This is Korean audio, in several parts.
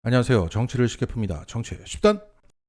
안녕하세요. 정치를 쉽게 풉니다. 정치의 10단.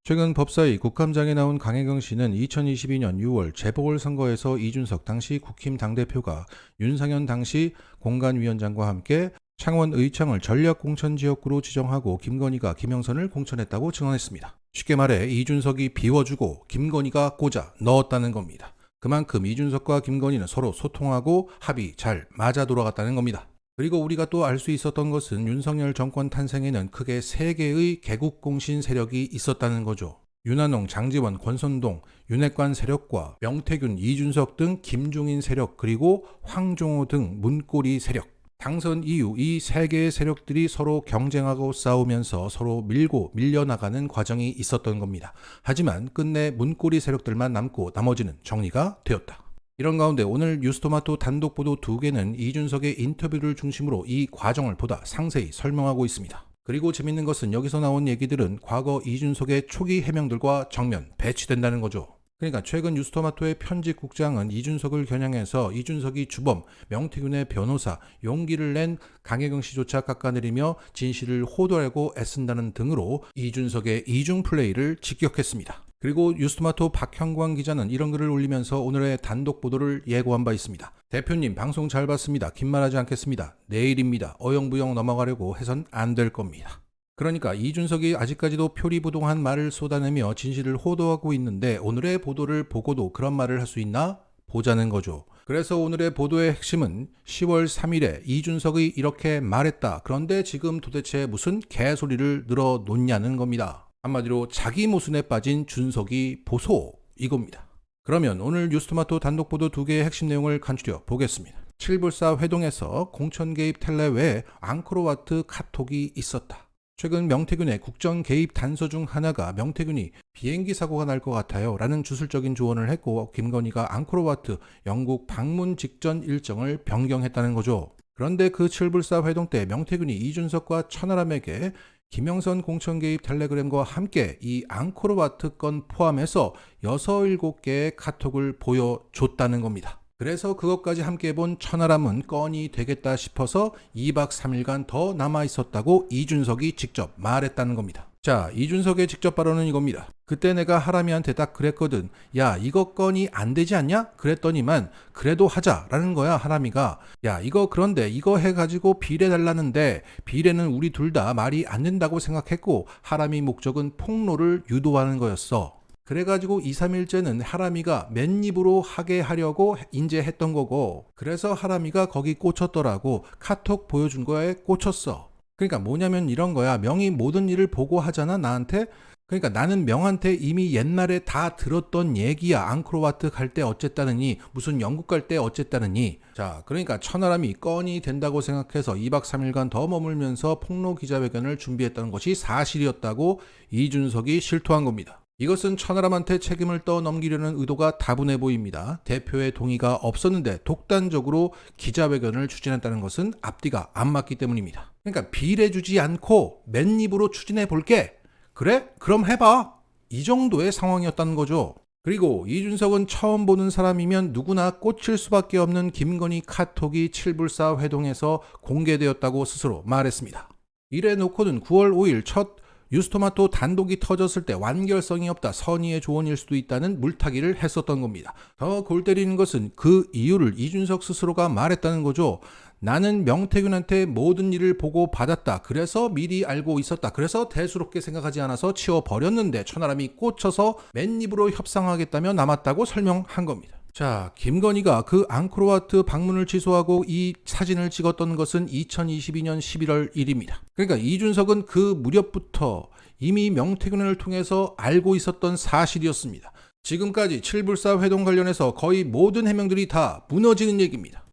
최근 법사위 국감장에 나온 강혜경 씨는 2022년 6월 재보궐선거에서 이준석 당시 국힘 당대표가 윤상현 당시 공관위원장과 함께 창원 의창을 전략공천지역구로 지정하고 김건희가 김영선을 공천했다고 증언했습니다. 쉽게 말해 이준석이 비워주고 김건희가 꽂아 넣었다는 겁니다. 그만큼 이준석과 김건희는 서로 소통하고 합이 잘 맞아 돌아갔다는 겁니다. 그리고 우리가 또 알 수 있었던 것은 윤석열 정권 탄생에는 크게 3개의 개국공신 세력이 있었다는 거죠. 윤한홍, 장지원, 권선동, 윤핵관 세력과 명태균, 이준석 등 김종인 세력, 그리고 황종호 등 문고리 세력. 당선 이후 이 3개의 세력들이 서로 경쟁하고 싸우면서 서로 밀고 밀려나가는 과정이 있었던 겁니다. 하지만 끝내 문고리 세력들만 남고 나머지는 정리가 되었다. 이런 가운데 오늘 뉴스토마토 단독 보도 2개는 이준석의 인터뷰를 중심으로 이 과정을 보다 상세히 설명하고 있습니다. 그리고 재밌는 것은 여기서 나온 얘기들은 과거 이준석의 초기 해명들과 정면 배치된다는 거죠. 그러니까 최근 뉴스토마토의 편집국장은 이준석을 겨냥해서 이준석이 주범, 명태균의 변호사, 용기를 낸 강혜경 씨조차 깎아내리며 진실을 호도하고 애쓴다는 등으로 이준석의 이중 플레이를 직격했습니다. 그리고 뉴스토마토 박형광 기자는 이런 글을 올리면서 오늘의 단독 보도를 예고한 바 있습니다. 대표님 방송 잘 봤습니다. 긴 말하지 않겠습니다. 내일입니다. 어영부영 넘어가려고 해선 안 될 겁니다. 그러니까 이준석이 아직까지도 표리부동한 말을 쏟아내며 진실을 호도하고 있는데 오늘의 보도를 보고도 그런 말을 할 수 있나? 보자는 거죠. 그래서 오늘의 보도의 핵심은 10월 3일에 이준석이 이렇게 말했다. 그런데 지금 도대체 무슨 개소리를 늘어놓냐는 겁니다. 한마디로 자기 모순에 빠진 준석이 보소 이겁니다. 그러면 오늘 뉴스토마토 단독 보도 2개의 핵심 내용을 간추려 보겠습니다. 7불사 회동에서 공천 개입 텔레 외에 앙코르와트 카톡이 있었다. 최근 명태균의 국정 개입 단서 중 하나가 명태균이 비행기 사고가 날 것 같아요 라는 주술적인 조언을 했고 김건희가 앙코르와트 영국 방문 직전 일정을 변경했다는 거죠. 그런데 그 7불사 회동 때 명태균이 이준석과 천하람에게 김영선 공천 개입 텔레그램과 함께 이 앙코르와트 건 포함해서 6, 7개의 카톡을 보여줬다는 겁니다. 그래서 그것까지 함께 본 천하람은 건이 되겠다 싶어서 2박 3일간 더 남아있었다고 이준석이 직접 말했다는 겁니다. 자, 이준석의 직접 발언은 이겁니다. 그때 내가 하람이한테 딱 그랬거든. 야, 이거 건이 안 되지 않냐? 그랬더니만 그래도 하자라는 거야. 하람이가. 야, 이거 그런데 이거 해가지고 비례 달라는데 비례는 우리 둘 다 말이 안 된다고 생각했고 하람이 목적은 폭로를 유도하는 거였어. 그래가지고 2, 3일째는 하람이가 맨입으로 하게 하려고 인제 했던 거고 그래서 하람이가 거기 꽂혔더라고. 카톡 보여준 거에 꽂혔어. 그러니까 뭐냐면 이런 거야. 명이 모든 일을 보고 하잖아 나한테. 그러니까 나는 명한테 이미 옛날에 다 들었던 얘기야. 앙코르와트 갈 때 어쨌다느니 무슨 영국 갈 때 어쨌다느니. 자, 그러니까 천하람이 건이 된다고 생각해서 2박 3일간 더 머물면서 폭로 기자회견을 준비했다는 것이 사실이었다고 이준석이 실토한 겁니다. 이것은 천하람한테 책임을 떠넘기려는 의도가 다분해 보입니다. 대표의 동의가 없었는데 독단적으로 기자회견을 추진했다는 것은 앞뒤가 안 맞기 때문입니다. 그러니까 비례주지 않고 맨입으로 추진해 볼게. 그래? 그럼 해봐. 이 정도의 상황이었다는 거죠. 그리고 이준석은 처음 보는 사람이면 누구나 꽂힐 수밖에 없는 김건희 카톡이 7불사 회동에서 공개되었다고 스스로 말했습니다. 이래 놓고는 9월 5일 첫 뉴스토마토 단독이 터졌을 때 완결성이 없다, 선의의 조언일 수도 있다는 물타기를 했었던 겁니다. 더 골 때리는 것은 그 이유를 이준석 스스로가 말했다는 거죠. 나는 명태균한테 모든 일을 보고 받았다. 그래서 미리 알고 있었다. 그래서 대수롭게 생각하지 않아서 치워버렸는데 천하람이 꽂혀서 맨입으로 협상하겠다며 남았다고 설명한 겁니다. 자, 김건희가 그 앙코르와트 방문을 취소하고 이 사진을 찍었던 것은 2022년 11월 1일입니다. 그러니까 이준석은 그 무렵부터 이미 명태균을 통해서 알고 있었던 사실이었습니다. 지금까지 7불사 회동 관련해서 거의 모든 해명들이 다 무너지는 얘기입니다.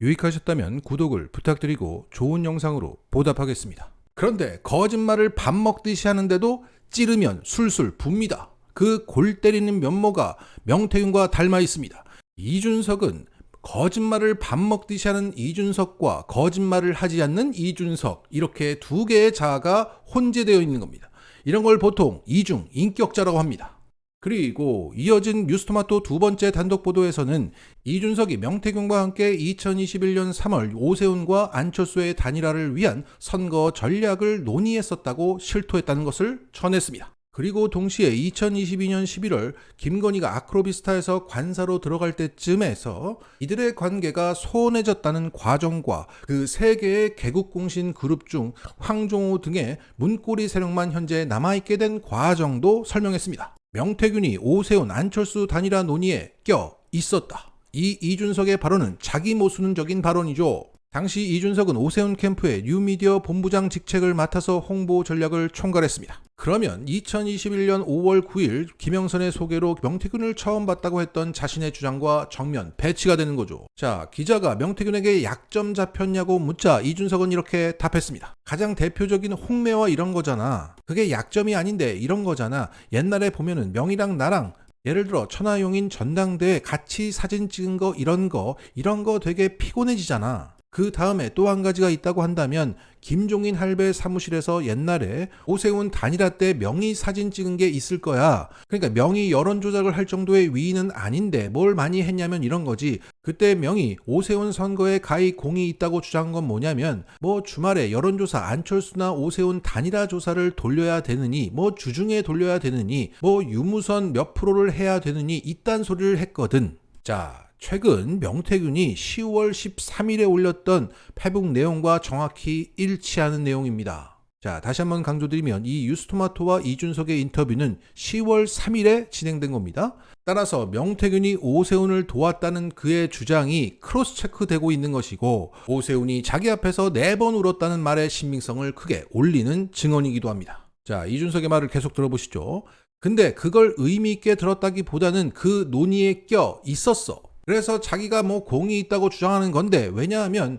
유익하셨다면 구독을 부탁드리고 좋은 영상으로 보답하겠습니다. 그런데 거짓말을 밥 먹듯이 하는데도 찌르면 술술 붑니다. 그 골 때리는 면모가 명태균과 닮아 있습니다. 이준석은 거짓말을 밥 먹듯이 하는 이준석과 거짓말을 하지 않는 이준석, 이렇게 2개의 자아가 혼재되어 있는 겁니다. 이런 걸 보통 이중 인격자라고 합니다. 그리고 이어진 뉴스토마토 두 번째 단독 보도에서는 이준석이 명태균과 함께 2021년 3월 오세훈과 안철수의 단일화를 위한 선거 전략을 논의했었다고 실토했다는 것을 전했습니다. 그리고 동시에 2022년 11월 김건희가 아크로비스타에서 관사로 들어갈 때쯤에서 이들의 관계가 소원해졌다는 과정과 그 세 개의 개국공신 그룹 중 황종호 등의 문고리 세력만 현재 남아있게 된 과정도 설명했습니다. 명태균이 오세훈, 안철수 단일화 논의에 껴 있었다. 이 이준석의 발언은 자기 모순적인 발언이죠. 당시 이준석은 오세훈 캠프의 뉴미디어 본부장 직책을 맡아서 홍보 전략을 총괄했습니다. 그러면 2021년 5월 9일 김영선의 소개로 명태균을 처음 봤다고 했던 자신의 주장과 정면 배치가 되는 거죠. 자, 기자가 명태균에게 약점 잡혔냐고 묻자 이준석은 이렇게 답했습니다. 가장 대표적인 홍매화 이런 거잖아. 그게 약점이 아닌데 이런 거잖아. 옛날에 보면은 명이랑 나랑 예를 들어 천하용인 전당대회 같이 사진 찍은 거 이런 거 되게 피곤해지잖아. 그 다음에 또 한 가지가 있다고 한다면 김종인 할배 사무실에서 옛날에 오세훈 단일화 때 명의 사진 찍은 게 있을 거야. 그러니까 명의 여론 조작을 할 정도의 위인은 아닌데 뭘 많이 했냐면 이런 거지. 그때 명의 오세훈 선거에 가히 공이 있다고 주장한 건 뭐냐면 뭐 주말에 여론조사 안철수나 오세훈 단일화 조사를 돌려야 되느니 뭐 주중에 돌려야 되느니 뭐 유무선 몇 프로를 해야 되느니 이딴 소리를 했거든. 자, 최근 명태균이 10월 13일에 올렸던 페북 내용과 정확히 일치하는 내용입니다. 자, 다시 한번 강조드리면 이 뉴스토마토와 이준석의 인터뷰는 10월 3일에 진행된 겁니다. 따라서 명태균이 오세훈을 도왔다는 그의 주장이 크로스 체크되고 있는 것이고 오세훈이 자기 앞에서 4번 울었다는 말의 신빙성을 크게 올리는 증언이기도 합니다. 자, 이준석의 말을 계속 들어보시죠. 근데 그걸 의미 있게 들었다기보다는 그 논의에 껴 있었어. 그래서 자기가 뭐 공이 있다고 주장하는 건데 왜냐하면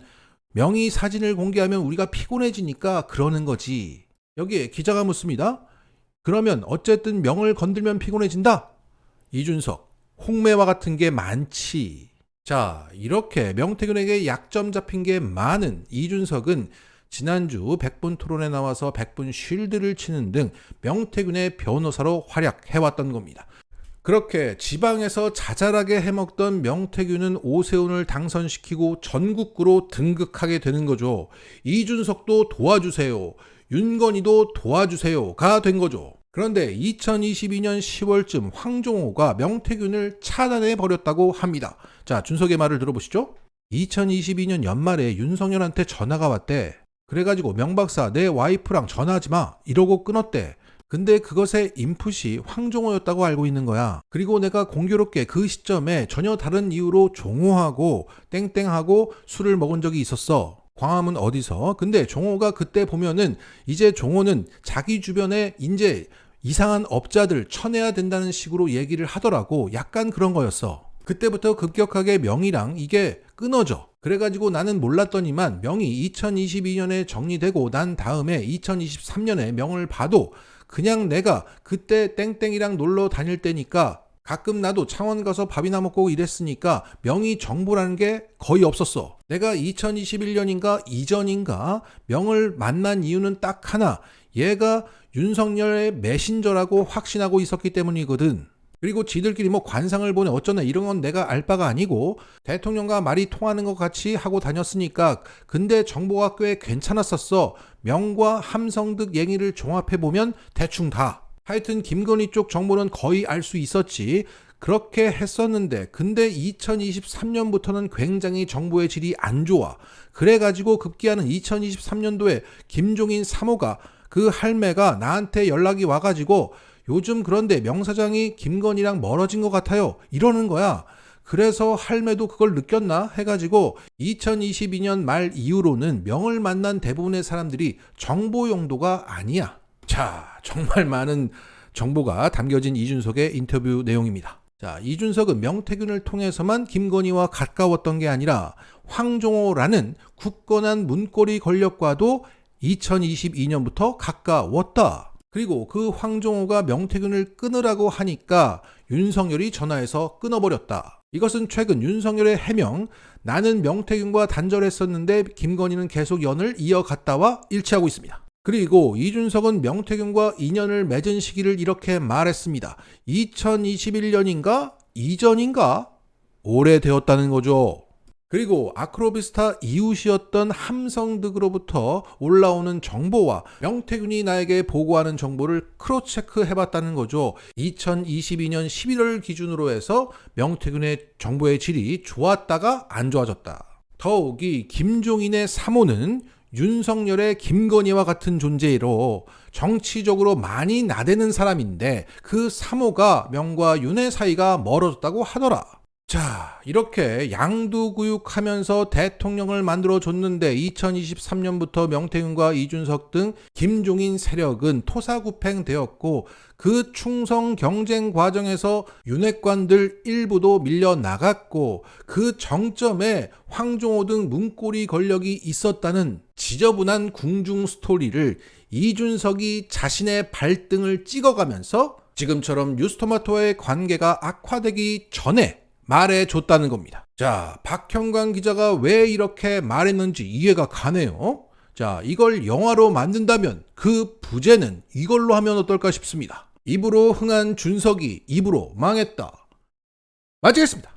명의 사진을 공개하면 우리가 피곤해지니까 그러는 거지. 여기에 기자가 묻습니다. 그러면 어쨌든 명을 건들면 피곤해진다? 이준석, 홍매화 같은 게 많지. 자, 이렇게 명태균에게 약점 잡힌 게 많은 이준석은 지난주 100분 토론에 나와서 100분 쉴드를 치는 등 명태균의 변호사로 활약해왔던 겁니다. 그렇게 지방에서 자잘하게 해먹던 명태균은 오세훈을 당선시키고 전국구로 등극하게 되는 거죠. 이준석도 도와주세요. 윤건희도 도와주세요가 된 거죠. 그런데 2022년 10월쯤 황종호가 명태균을 차단해버렸다고 합니다. 자, 준석의 말을 들어보시죠. 2022년 연말에 윤석열한테 전화가 왔대. 그래가지고 명박사 내 와이프랑 전화하지 마 이러고 끊었대. 근데 그것의 인풋이 황종호였다고 알고 있는 거야. 그리고 내가 공교롭게 그 시점에 전혀 다른 이유로 종호하고 땡땡하고 술을 먹은 적이 있었어. 광화문 어디서. 근데 종호가 그때 보면은 이제 종호는 자기 주변에 이제 이상한 업자들 쳐내야 된다는 식으로 얘기를 하더라고. 약간 그런 거였어. 그때부터 급격하게 명의랑 이게 끊어져. 그래가지고 나는 몰랐더니만 명이 2022년에 정리되고 난 다음에 2023년에 명을 봐도 그냥 내가 그때 땡땡이랑 놀러 다닐 때니까 가끔 나도 창원 가서 밥이나 먹고 이랬으니까 명의 정보라는 게 거의 없었어. 내가 2021년인가 이전인가 명을 만난 이유는 딱 하나. 얘가 윤석열의 메신저라고 확신하고 있었기 때문이거든. 그리고 지들끼리 뭐 관상을 보내 어쩌나 이런 건 내가 알 바가 아니고 대통령과 말이 통하는 것 같이 하고 다녔으니까 근데 정보가 꽤 괜찮았었어. 명과 함성득 얘기를 종합해보면 대충 다. 하여튼 김건희 쪽 정보는 거의 알 수 있었지. 그렇게 했었는데 근데 2023년부터는 굉장히 정보의 질이 안 좋아. 그래가지고 급기야는 2023년도에 김종인 3호가 그 할매가 나한테 연락이 와가지고 요즘 그런데 명사장이 김건희랑 멀어진 것 같아요. 이러는 거야. 그래서 할매도 그걸 느꼈나 해가지고 2022년 말 이후로는 명을 만난 대부분의 사람들이 정보 용도가 아니야. 자, 정말 많은 정보가 담겨진 이준석의 인터뷰 내용입니다. 자, 이준석은 명태균을 통해서만 김건희와 가까웠던 게 아니라 황종호라는 굳건한 문고리 권력과도 2022년부터 가까웠다. 그리고 그 황종호가 명태균을 끊으라고 하니까 윤석열이 전화해서 끊어버렸다. 이것은 최근 윤석열의 해명, 나는 명태균과 단절했었는데 김건희는 계속 연을 이어갔다와 일치하고 있습니다. 그리고 이준석은 명태균과 인연을 맺은 시기를 이렇게 말했습니다. 2021년인가? 이전인가? 오래되었다는 거죠. 그리고 아크로비스타 이웃이었던 함성득으로부터 올라오는 정보와 명태균이 나에게 보고하는 정보를 크로체크 해봤다는 거죠. 2022년 11월 기준으로 해서 명태균의 정보의 질이 좋았다가 안 좋아졌다. 더욱이 김종인의 사모는 윤석열의 김건희와 같은 존재로 정치적으로 많이 나대는 사람인데 그 사모가 명과 윤의 사이가 멀어졌다고 하더라. 자, 이렇게 양두구육하면서 대통령을 만들어줬는데 2023년부터 명태균과 이준석 등 김종인 세력은 토사구팽되었고 그 충성 경쟁 과정에서 윤핵관들 일부도 밀려나갔고 그 정점에 황종호 등 문고리 권력이 있었다는 지저분한 궁중 스토리를 이준석이 자신의 발등을 찍어가면서 지금처럼 뉴스토마토와의 관계가 악화되기 전에 말해줬다는 겁니다. 자, 박형관 기자가 왜 이렇게 말했는지 이해가 가네요. 자, 이걸 영화로 만든다면 그 부제는 이걸로 하면 어떨까 싶습니다. 입으로 흥한 준석이 입으로 망했다. 마치겠습니다.